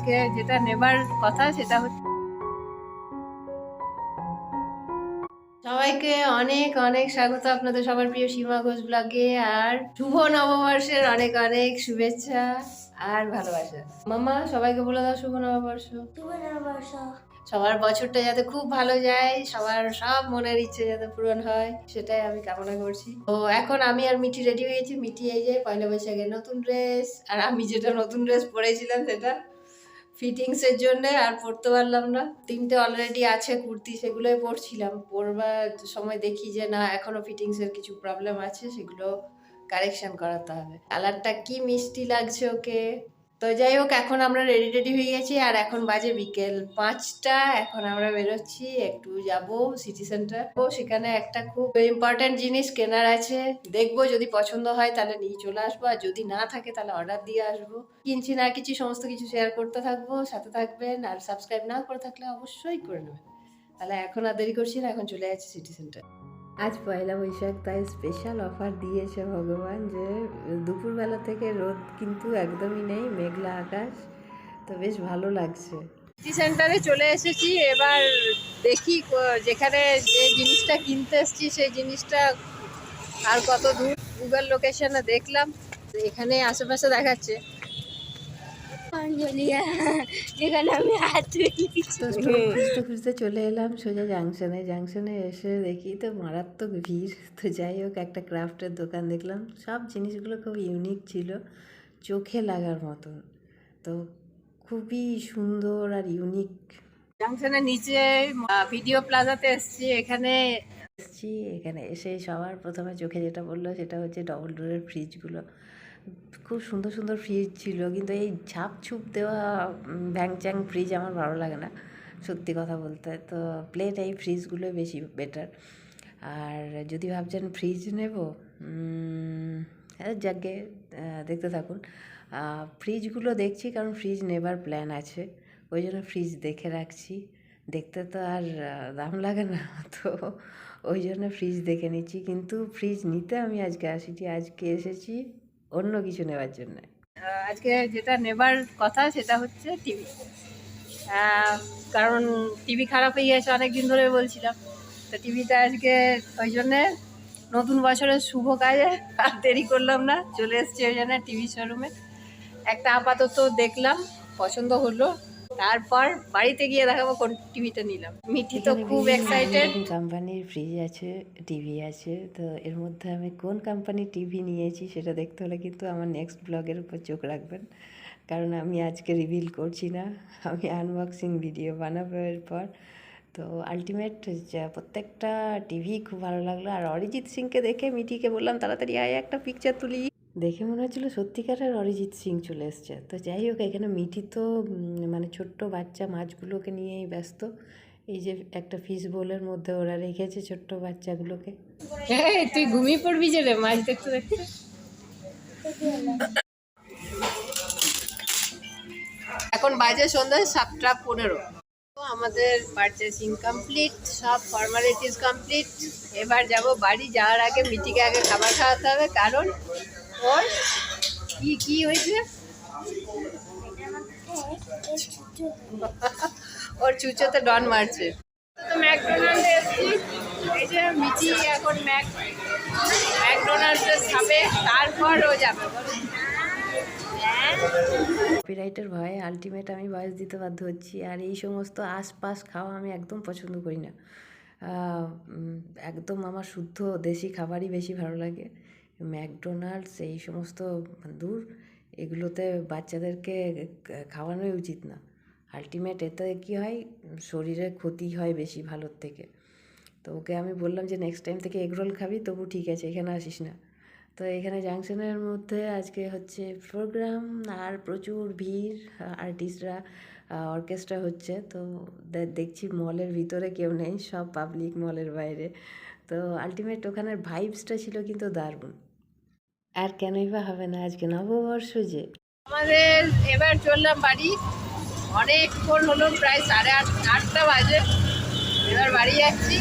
আজকে যেটা নেবার কথা সেটা হচ্ছে সবাইকে অনেক অনেক স্বাগত আপনাদের সবার প্রিয় সীমা ঘোষ ব্লগে। আর শুভ নববর্ষের অনেক অনেক শুভেচ্ছা আর ভালোবাসা। মামা সবাইকে বলে দাও শুভ নববর্ষ। শুভ নববর্ষ। সবার বছরটা যাতে খুব ভালো যায়, সবার সব মনের ইচ্ছে যাতে পূরণ হয়, সেটাই আমি কামনা করছি। তো এখন আমি আর মিঠি রেডি হয়েছি। মিঠি এই যে পয়লা বৈশাখের নতুন ড্রেস, আর আমি যেটা নতুন ড্রেস পরেছিলাম সেটা ফিটিংস এর জন্য আর পরতে পারলাম না। তিনটে অলরেডি আছে কুর্তি, সেগুলোই পরছিলাম। পরবার সময় দেখি যে না, এখনো ফিটিংস এর কিছু প্রবলেম আছে, সেগুলো কারেকশন করাতে হবে। কালারটা কি মিষ্টি লাগছে ওকে। তো যাই হোক, এখন আমরা রেডি হয়ে গেছি আর এখন বাজে বিকেল 5টা। এখন আমরা বেরোচ্ছি, একটু যাব সিটি সেন্টার। তো সেখানে একটা খুব ইম্পর্টেন্ট জিনিস কেনার আছে, দেখবো যদি পছন্দ হয় তাহলে নিয়ে চলে আসবো, আর যদি না থাকে তাহলে অর্ডার দিয়ে আসবো। কিনছি না কিছু, সমস্ত কিছু শেয়ার করতে থাকবো, সাথে থাকবেন। আর সাবস্ক্রাইব না করে থাকলে অবশ্যই করে নেবেন। তাহলে এখন আর দেরি করছি না, এখন চলে যাচ্ছি সিটি সেন্টার। আজ পয়লা বৈশাখ, তাই স্পেশাল অফার দিয়েছে ভগবান যে দুপুরবেলা থেকে রোদ কিন্তু একদমই নেই, মেঘলা আকাশ। তো বেশ ভালো লাগছে। সিটি সেন্টারে চলে এসেছি। এবার দেখি যেখানে যে জিনিসটা কিনতে এসেছি সেই জিনিসটা আর কত দূর। গুগল লোকেশনে দেখলাম, এখানে আশেপাশে দেখাচ্ছে। যেখানে আমি হাত খুঁজতে খুঁজতে চলে এলাম সোজা জাংশনে এসে দেখি তো মারাত্মক ভিড়। তো যাই হোক, একটা ক্রাফটের দোকান দেখলাম, সব জিনিসগুলো খুব ইউনিক ছিল, চোখে লাগার মতন। তো খুবই সুন্দর আর ইউনিক। জাংশনের নিচে ভিডিও প্লাজাতে এখানে এসে সবার প্রথমে চোখে যেটা পড়লো সেটা হচ্ছে ডবল ডোরের ফ্রিজগুলো। খুব সুন্দর সুন্দর ফ্রিজ ছিল, কিন্তু এই ঝাপ ছুপ দেওয়া ভ্যাংচ্যাং ফ্রিজ আমার ভালো লাগে না সত্যি কথা বলতে। তো প্লেট এই ফ্রিজগুলো বেশি বেটার। আর যদি ভাবছেন ফ্রিজ নেব, যাকে দেখতে থাকুন। ফ্রিজগুলো দেখছি, কারণ ফ্রিজ নেবার প্ল্যান আছে, ওই জন্য ফ্রিজ দেখে রাখছি। দেখতে তো আর দাম লাগে না, তো ওই জন্য ফ্রিজ দেখে নিচ্ছি। কিন্তু ফ্রিজ নিতে আমি আজকে আসিনি, আজকে এসেছি অন্য কিছু নেওয়ার জন্য। আজকে যেটা নেবার কথা সেটা হচ্ছে টিভি। কারণ টিভি খারাপ হয়ে গেছে, অনেকদিন ধরে বলছিলাম। তো টিভিটা আজকে ওই জন্যে নতুন বছরের শুভ কাজে আর দেরি করলাম না, চলে এসছি ওই জন্য টিভি শোরুমে। একটা আপাতত দেখলাম, পছন্দ হলো, তারপর বাড়িতে গিয়ে দেখাবো কোন টিভিটা নিলাম। মিঠি তো খুব এক্সাইটেড। কোম্পানির ফ্রিজ আছে, টিভি আছে, তো এর মধ্যে আমি কোন কোম্পানির টিভি নিয়েছি সেটা দেখতে হলে কিন্তু আমার নেক্সট ব্লগের উপর চোখ রাখবেন, কারণ আমি আজকে রিভিল করছি না, আমি আনবক্সিং ভিডিও বানাবো এরপর। তো আলটিমেট প্রত্যেকটা টিভি খুব ভালো লাগলো। আর অরিজিৎ সিংকে দেখে মিঠিকে বললাম তাড়াতাড়ি আয় একটা পিকচার তুলি। দেখে মনে হচ্ছিলো সত্যিকারের অরিজিৎ সিং চলে এসছে। তো যাই হোক, এখানে মিঠি তো মানে ছোট্ট বাচ্চা মাছগুলোকে নিয়েই ব্যস্ত। এই যে একটা ফিশ বোলের মধ্যে ওরা রেখেছে ছোট্ট বাচ্চাগুলোকে। হ্যাঁ, তুই ঘুমিয়ে পড়বি যে রে মাছ দেখতে দেখতে। এখন বাজে সন্ধ্যা 7:15। আমাদের পারচেসিং কমপ্লিট, সব ফর্মালিটিস কমপ্লিট। এবার যাব বাড়ি। যাওয়ার আগে মিঠিকে আগে খাবার খাওয়াতে হবে, কারণ ওর কি হয়েছে, ওর চুচোতে ডন মারছে। তো ম্যাকডোনাল্ডে এসেছি, এই যে মিঠি এখন ম্যাকডোনাল্ডে খাবে, তারপর ও যাবে। কপিরাইটের ভয়ে আলটিমেট আমি ভয়েস দিতে বাধ্য হচ্ছি। আর এই সমস্ত আশপাশ খাওয়া আমি একদম পছন্দ করি না। একদম আমার শুদ্ধ দেশি খাবারই বেশি ভালো লাগে। ম্যাকডোনাল্ডস এই সমস্ত দূর, এগুলোতে বাচ্চাদেরকে খাওয়ানোই উচিত না। আলটিমেট এতে কী হয়, শরীরে ক্ষতি হয় বেশি ভালোর থেকে। তো ওকে আমি বললাম যে নেক্সট টাইম থেকে এগরোল খাবি তবু ঠিক আছে, এখানে আসিস না। তো এখানে জাংশনের মধ্যে আজকে হচ্ছে প্রোগ্রাম, আর প্রচুর ভিড়, আর্টিস্টরা, অর্কেস্ট্রা হচ্ছে। তো দেখছি মলের ভিতরে কেউ নেই, সব পাবলিক মলের বাইরে। তো আলটিমেট ওখানের ভাইবসটা ছিল কিন্তু দারুণ। আর কেনই বা হবে না, আজকে নববর্ষ যে। আমাদের এবার চললাম বাড়ি, অনেকক্ষণ হলো, প্রায় 8:30 বাজে। এবার বাড়ি যাচ্ছি।